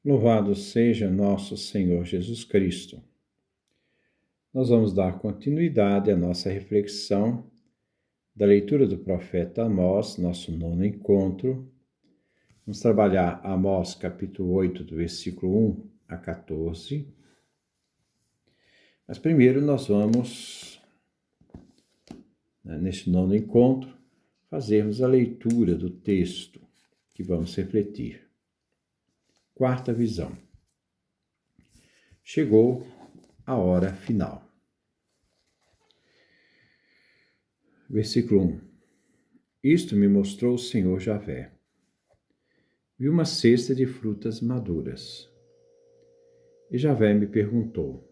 Louvado seja nosso Senhor Jesus Cristo. Nós vamos dar continuidade à nossa reflexão da leitura do profeta Amós, nosso nono encontro. Vamos trabalhar Amós capítulo 8, do versículo 1 a 14. Mas primeiro nós vamos, neste nono encontro, fazermos a leitura do texto que vamos refletir. Quarta visão. Chegou a hora final. Versículo 1. Isto me mostrou o Senhor Javé. Vi uma cesta de frutas maduras. E Javé me perguntou: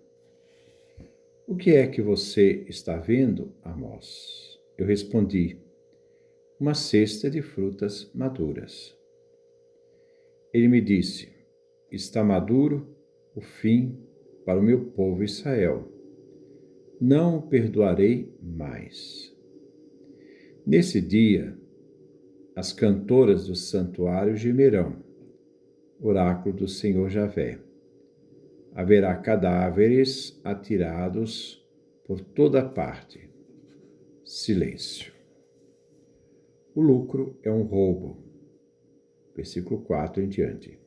O que é que você está vendo, Amós? Eu respondi: Uma cesta de frutas maduras. Ele me disse: Está maduro o fim para o meu povo Israel. Não o perdoarei mais. Nesse dia, as cantoras do santuário gemerão, oráculo do Senhor Javé. Haverá cadáveres atirados por toda parte. Silêncio. O lucro é um roubo. Versículo 4 em diante.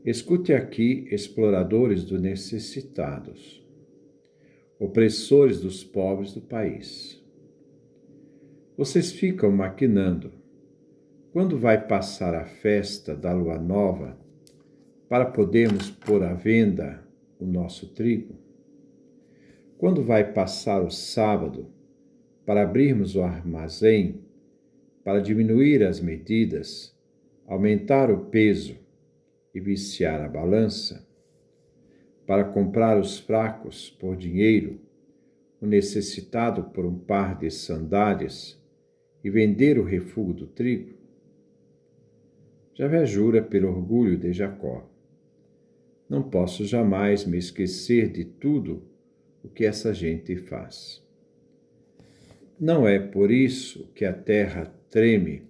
Escute aqui, exploradores dos necessitados, opressores dos pobres do país. Vocês ficam maquinando. Quando vai passar a festa da lua nova para podermos pôr à venda o nosso trigo? Quando vai passar o sábado para abrirmos o armazém, para diminuir as medidas, aumentar o peso e viciar a balança, para comprar os fracos por dinheiro, o necessitado por um par de sandálias e vender o refúgio do trigo? Javé jura pelo orgulho de Jacó: Não posso jamais me esquecer de tudo o que essa gente faz. Não é por isso que a terra treme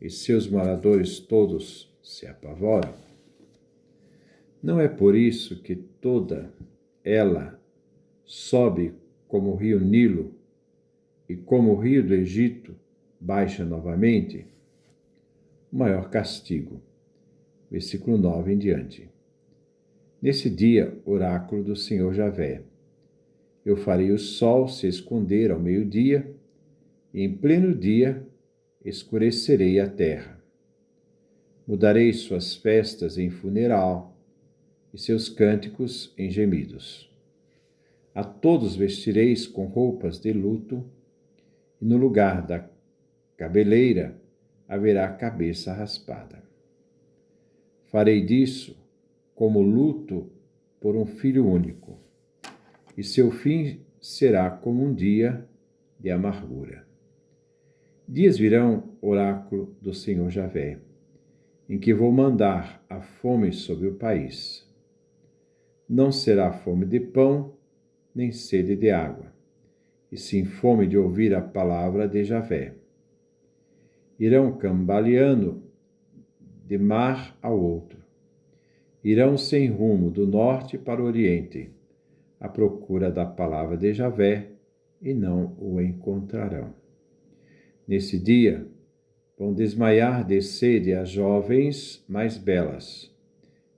e seus moradores todos se apavoram? Não é por isso que toda ela sobe como o rio Nilo e como o rio do Egito baixa novamente? O maior castigo. Versículo 9 em diante. Nesse dia, oráculo do Senhor Javé, eu farei o sol se esconder ao meio-dia, e em pleno dia escurecerei a terra. Mudarei suas festas em funeral e seus cânticos em gemidos. A todos vestireis com roupas de luto, e no lugar da cabeleira haverá cabeça raspada. Farei disso como luto por um filho único, e seu fim será como um dia de amargura. Dias virão, oráculo do Senhor Javé, em que vou mandar a fome sobre o país. Não será fome de pão, nem sede de água, e sim fome de ouvir a palavra de Javé. Irão cambaleando de mar ao outro. Irão sem rumo do norte para o oriente, à procura da palavra de Javé, e não o encontrarão. Nesse dia, vão desmaiar de sede as jovens mais belas,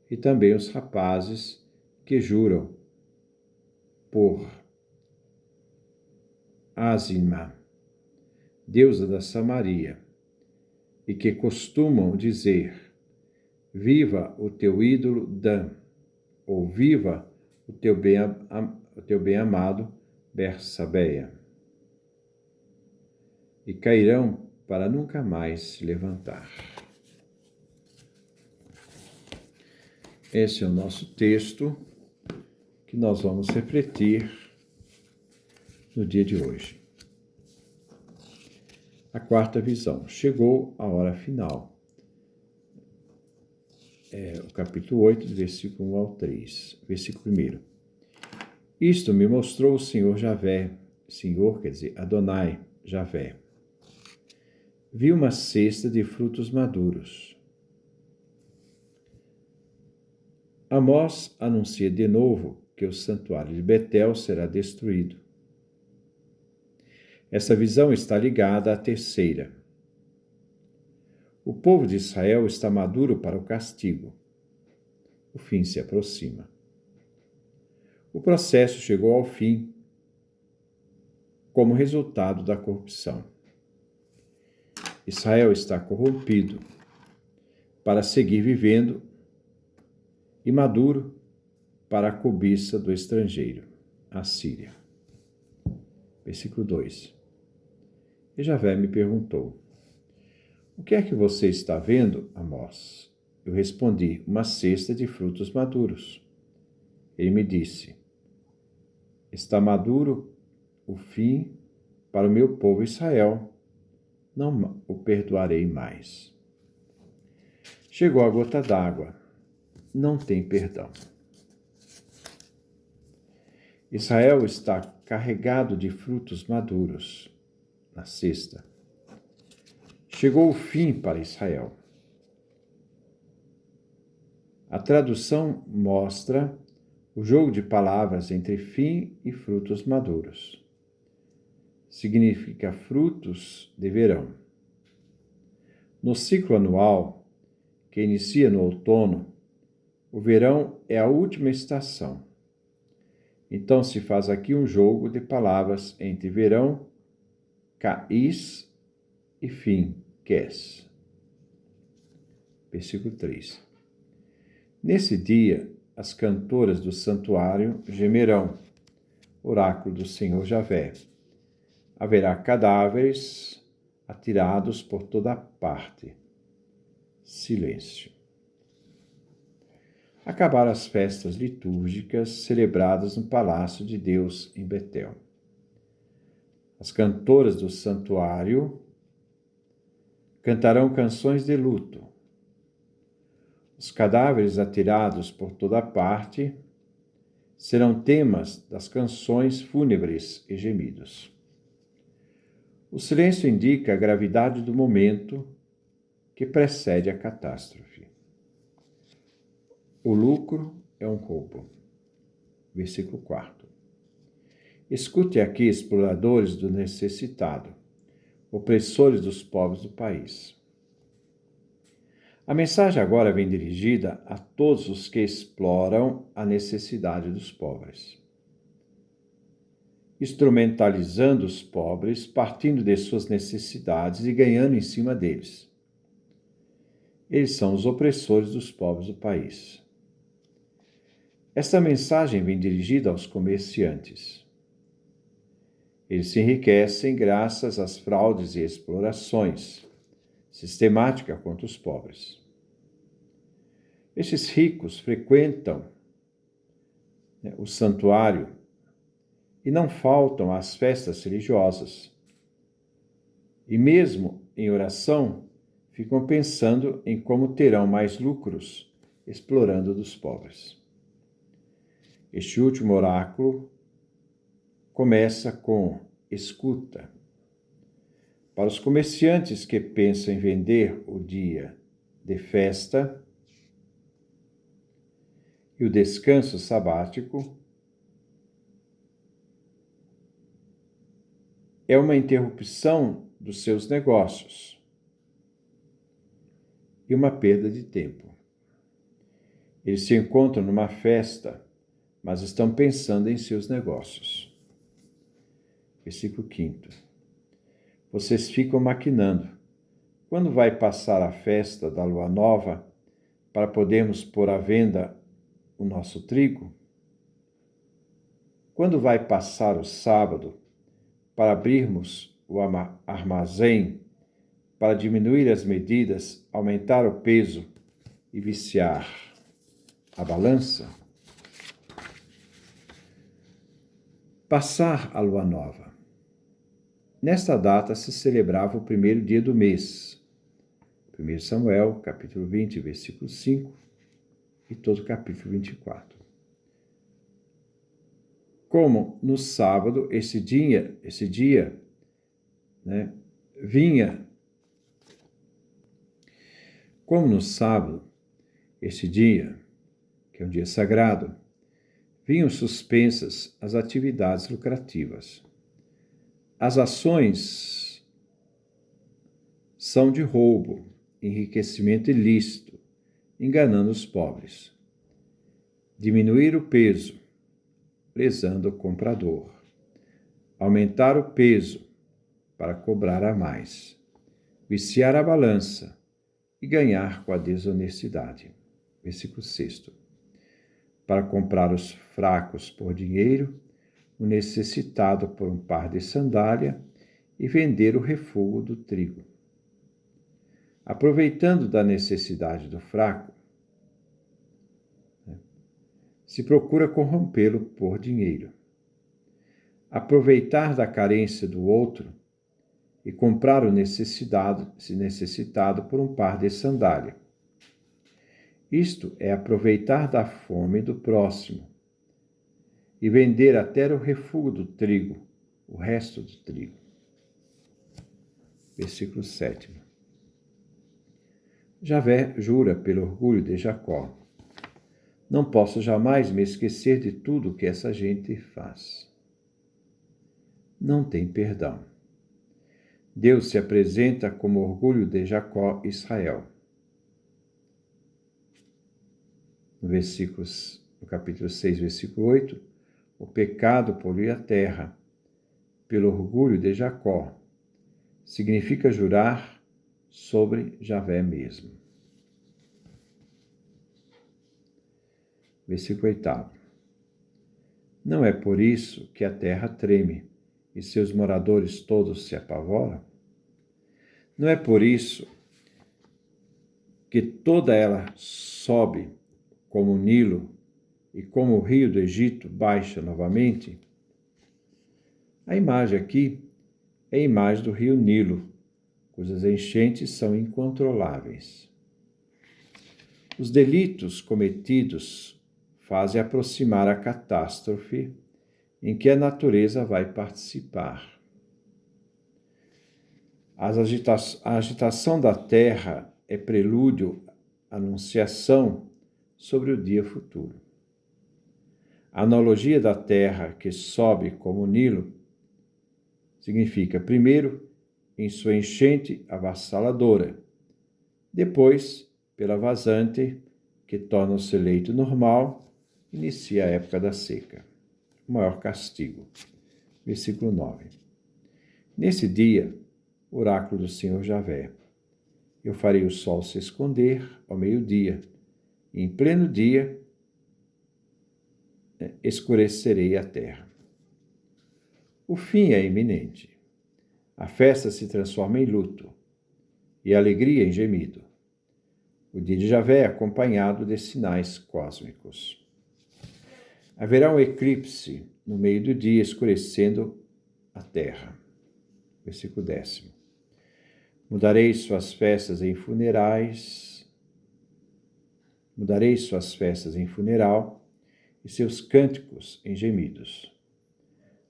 e também os rapazes que juram por Azimá, deusa da Samaria, e que costumam dizer: Viva o teu ídolo Dan, ou viva o teu bem-amado Bersabeia. E cairão para nunca mais se levantar. Esse é o nosso texto que nós vamos refletir no dia de hoje. A quarta visão. Chegou a hora final. O capítulo 8, versículo 1 ao 3. Versículo 1. Isto me mostrou o Senhor Javé, Senhor quer dizer Adonai, Javé. Vi uma cesta de frutos maduros. Amós anuncia de novo que o santuário de Betel será destruído. Essa visão está ligada à terceira. O povo de Israel está maduro para o castigo. O fim se aproxima. O processo chegou ao fim como resultado da corrupção. Israel está corrompido para seguir vivendo e maduro para a cobiça do estrangeiro, a Síria. Versículo 2. E Javé me perguntou: o que é que você está vendo, Amós? Eu respondi: uma cesta de frutos maduros. Ele me disse: está maduro o fim para o meu povo Israel. Não o perdoarei mais. Chegou a gota d'água. Não tem perdão. Israel está carregado de frutos maduros na cesta. Chegou o fim para Israel. A tradução mostra o jogo de palavras entre fim e frutos maduros. Significa frutos de verão. No ciclo anual, que inicia no outono, o verão é a última estação. Então se faz aqui um jogo de palavras entre verão, caís, e fim, ques. Versículo 3. Nesse dia, as cantoras do santuário gemerão, oráculo do Senhor Javé. Haverá cadáveres atirados por toda parte. Silêncio. Acabaram as festas litúrgicas celebradas no Palácio de Deus em Betel. As cantoras do santuário cantarão canções de luto. Os cadáveres atirados por toda parte serão temas das canções fúnebres e gemidos. O silêncio indica a gravidade do momento que precede a catástrofe. O lucro é um roubo. Versículo 4. Escute aqui, exploradores do necessitado, opressores dos pobres do país. A mensagem agora vem dirigida a todos os que exploram a necessidade dos pobres. Instrumentalizando os pobres, partindo de suas necessidades e ganhando em cima deles. Eles são os opressores dos pobres do país. Esta mensagem vem dirigida aos comerciantes. Eles se enriquecem graças às fraudes e explorações sistemáticas contra os pobres. Esses ricos frequentam o santuário e não faltam às festas religiosas. E mesmo em oração, ficam pensando em como terão mais lucros explorando dos pobres. Este último oráculo começa com escuta. Para os comerciantes que pensam em vender o dia de festa e o descanso sabático, é uma interrupção dos seus negócios e uma perda de tempo. Eles se encontram numa festa, mas estão pensando em seus negócios. Versículo 5. Vocês ficam maquinando. Quando vai passar a festa da lua nova para podermos pôr à venda o nosso trigo? Quando vai passar o sábado para abrirmos o armazém, para diminuir as medidas, aumentar o peso e viciar a balança? Passar a lua nova. Nesta data se celebrava o primeiro dia do mês. 1 Samuel, capítulo 20, versículo 5 e todo o capítulo 24. Como no sábado, esse dia vinha. Como no sábado, esse dia que é um dia sagrado, vinham suspensas as atividades lucrativas. As ações são de roubo, enriquecimento ilícito, enganando os pobres. Diminuir o peso, lesando o comprador. Aumentar o peso para cobrar a mais. Viciar a balança e ganhar com a desonestidade. Versículo 6. Para comprar os fracos por dinheiro, o necessitado por um par de sandália e vender o refúgio do trigo. Aproveitando da necessidade do fraco, se procura corrompê-lo por dinheiro. Aproveitar da carência do outro e comprar o necessitado por um par de sandália. Isto é aproveitar da fome do próximo e vender até o refúgio do trigo, o resto do trigo. Versículo 7. Javé jura pelo orgulho de Jacó: não posso jamais me esquecer de tudo o que essa gente faz. Não tem perdão. Deus se apresenta como orgulho de Jacó e Israel. No capítulo 6, versículo 8, o pecado polui a terra, pelo orgulho de Jacó. Significa jurar sobre Javé mesmo. Versículo 8. Não é por isso que a terra treme e seus moradores todos se apavoram? Não é por isso que toda ela sobe como o Nilo e como o rio do Egito baixa novamente? A imagem aqui é a imagem do rio Nilo, cujas enchentes são incontroláveis. Os delitos cometidos fazem aproximar a catástrofe em que a natureza vai participar. A agitação da terra é prelúdio, anunciação sobre o dia futuro. A analogia da terra que sobe como o Nilo significa, primeiro, em sua enchente avassaladora, depois, pela vazante, que torna-se leito normal, inicia a época da seca. O maior castigo. Versículo 9. Nesse dia, oráculo do Senhor Javé, eu farei o sol se esconder ao meio-dia, e em pleno dia escurecerei a terra. O fim é iminente. A festa se transforma em luto e a alegria em gemido. O dia de Javé é acompanhado de sinais cósmicos. Haverá um eclipse no meio do dia, escurecendo a terra. Versículo 10. Mudarei suas festas em funerais. Mudarei suas festas em funeral e seus cânticos em gemidos.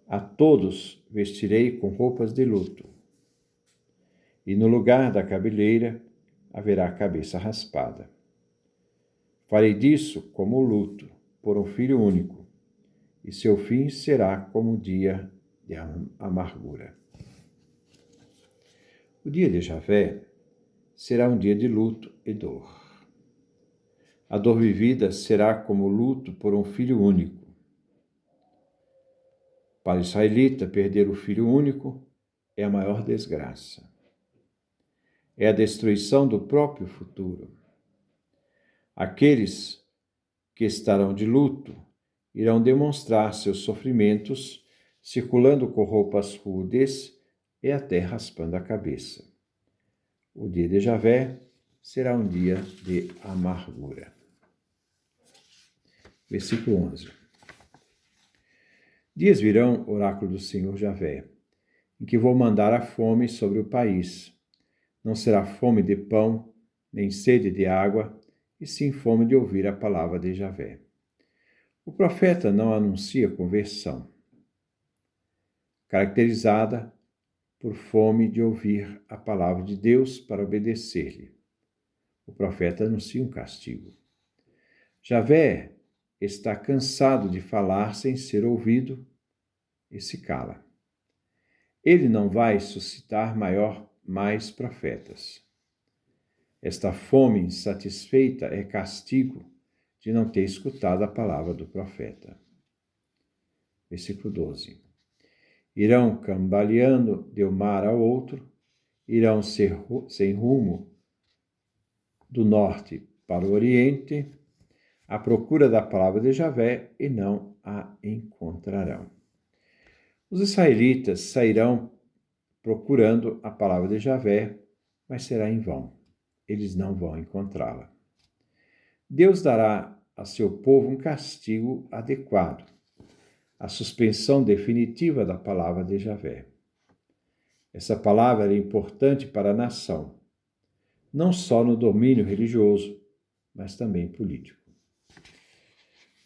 A todos vestirei com roupas de luto, e no lugar da cabeleira haverá a cabeça raspada. Farei disso como o luto por um filho único, e seu fim será como um dia de amargura. O dia de Javé será um dia de luto e dor. A dor vivida será como o luto por um filho único. Para o israelita, perder o filho único é a maior desgraça. É a destruição do próprio futuro. Aqueles que estarão de luto irão demonstrar seus sofrimentos, circulando com roupas rudes e até raspando a cabeça. O dia de Javé será um dia de amargura. Versículo 11. Dias virão, oráculo do Senhor Javé, em que vou mandar a fome sobre o país. Não será fome de pão, nem sede de água, e sim fome de ouvir a palavra de Javé. O profeta não anuncia conversão, caracterizada por fome de ouvir a palavra de Deus para obedecer-lhe. O profeta anuncia um castigo. Javé está cansado de falar sem ser ouvido e se cala. Ele não vai suscitar mais profetas. Esta fome insatisfeita é castigo de não ter escutado a palavra do profeta. Versículo 12. Irão cambaleando de um mar ao outro, irão sem rumo do norte para o oriente, à procura da palavra de Javé, e não a encontrarão. Os israelitas sairão procurando a palavra de Javé, mas será em vão. Eles não vão encontrá-la. Deus dará a seu povo um castigo adequado, a suspensão definitiva da palavra de Javé. Essa palavra era importante para a nação, não só no domínio religioso, mas também político.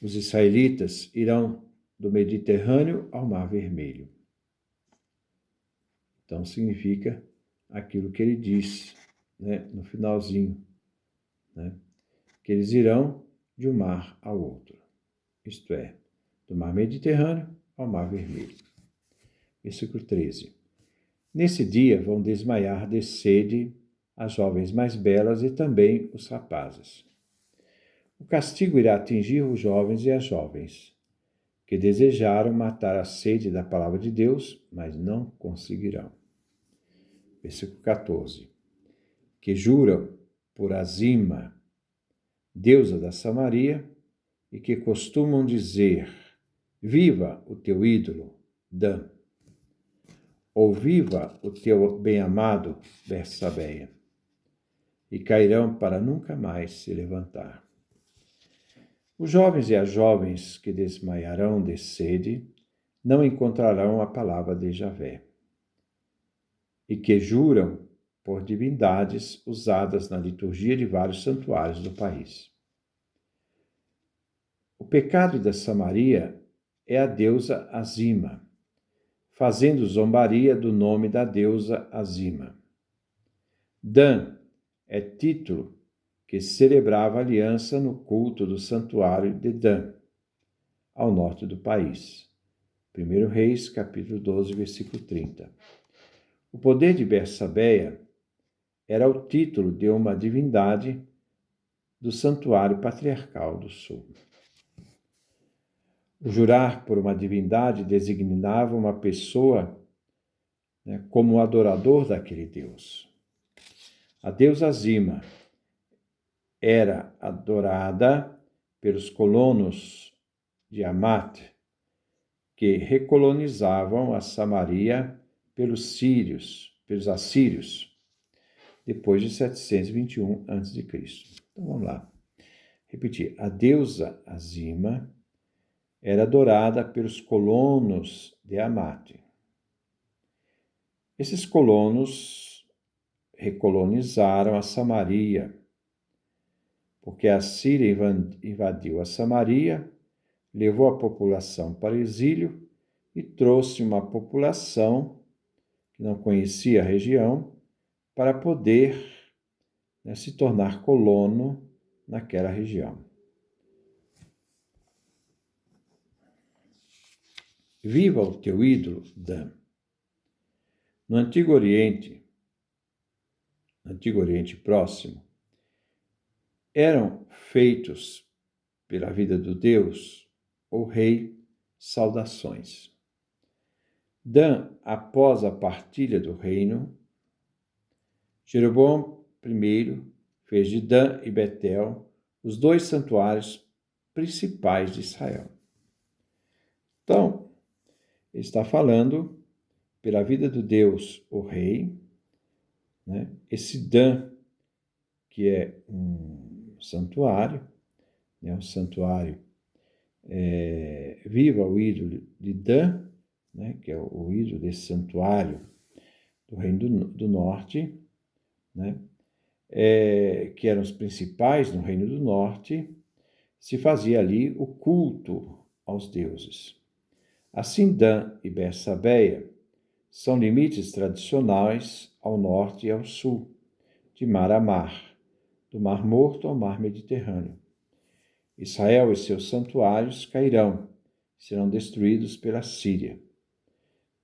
Os israelitas irão do Mediterrâneo ao Mar Vermelho. Então significa aquilo que ele diz, no finalzinho, que eles irão de um mar ao outro, isto é, do Mar Mediterrâneo ao Mar Vermelho. Versículo 13. Nesse dia vão desmaiar de sede as jovens mais belas e também os rapazes. O castigo irá atingir os jovens e as jovens, que desejaram matar a sede da palavra de Deus, mas não conseguirão. Versículo 14. Que juram por Azima, deusa da Samaria, e que costumam dizer: viva o teu ídolo, Dan, ou viva o teu bem-amado, Bersabeia, e cairão para nunca mais se levantar. Os jovens e as jovens que desmaiarão de sede não encontrarão a palavra de Javé, e que juram por divindades usadas na liturgia de vários santuários do país. O pecado da Samaria é a deusa Azima, fazendo zombaria do nome da deusa Azima. Dan é título que celebrava aliança no culto do santuário de Dan, ao norte do país. 1 Reis, capítulo 12, versículo 30. O poder de Bersabeia era o título de uma divindade do santuário patriarcal do sul. O jurar por uma divindade designava uma pessoa como adorador daquele deus. A deusa Azima era adorada pelos colonos de Hamat, que recolonizavam a Samaria pelos assírios, depois de 721 a.C. Então vamos lá. Repetir. A deusa Azima era adorada pelos colonos de Hamat. Esses colonos recolonizaram a Samaria, porque a Síria invadiu a Samaria, levou a população para o exílio e trouxe uma população que não conhecia a região para poder se tornar colono naquela região. Viva o teu ídolo, Dan. No Antigo Oriente Próximo, eram feitos pela vida do Deus, o rei, saudações. Dan, após a partilha do reino, Jeroboão I fez de Dan e Betel os dois santuários principais de Israel. Então, ele está falando pela vida do Deus, o rei, esse Dan, que é um santuário, viva o ídolo de Dan, que é o ídolo desse santuário do Reino do Norte, que eram os principais no Reino do Norte, se fazia ali o culto aos deuses. Assim, Dan e Bersabeia são limites tradicionais ao norte e ao sul, de mar a mar, do Mar Morto ao Mar Mediterrâneo. Israel e seus santuários cairão, serão destruídos pela Síria.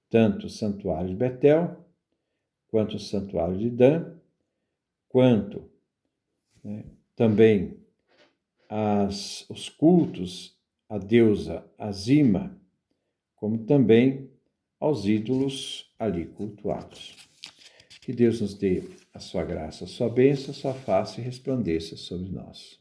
Tanto o santuário de Betel, quanto o santuário de Dan, quanto também os cultos à deusa Azima, como também aos ídolos ali cultuados. Que Deus nos dê a sua graça, a sua bênção, a sua face resplandeça sobre nós.